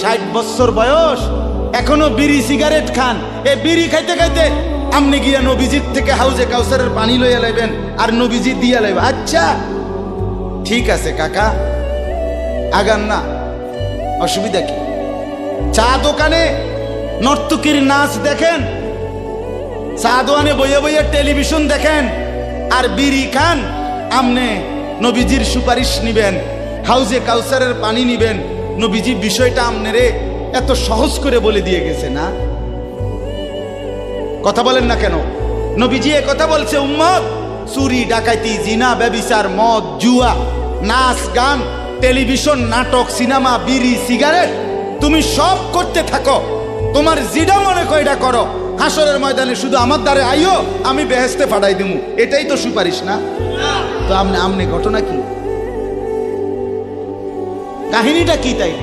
60 বছর বয়স এখনো বিড়ি সিগারেট খান। এ বিড়ি খাইতে খাইতে আপনি গিয়া নবীজির থেকে হাউজে কাউসারের পানি লইয়া লাইবেন আর নবীজি দিয়া লাইবেন। আচ্ছা ঠিক আছে কাকা, আগান না, অসুবিধা কি? চা দোকানে নর্তকীর নাচ দেখেন, চা দোকানে বইয়ে বইয়ে টেলিভিশন দেখেন, আর বিড়ি খান। আমনে নবীজির সুপারিশ নিবেন, হাউজে কাউসারের পানি নিবেন। নবীজি বিষয়টা আমনেরে এত সহজ করে বলে দিয়ে গেছে না? কথা বলেন না কেন? নবীজি এ কথা বলছে, উম্মত চুরি ডাকাতি জিনা ব্যভিচার মদ জুয়া নাচ গান টেলিভিশন নাটক সিনেমা বিড়ি সিগারেট তুমি সব করতে থাকো, তোমার জিডা মনে কয়টা করো, হাসরের ময়দানে শুধু আমার দ্বারে আইও, আমি বেহেশতে পাঠাই দিমু। এটাই তো সুপারিশ না? তো আমনে ঘটনা কি, কাহিনীটা কি তাই?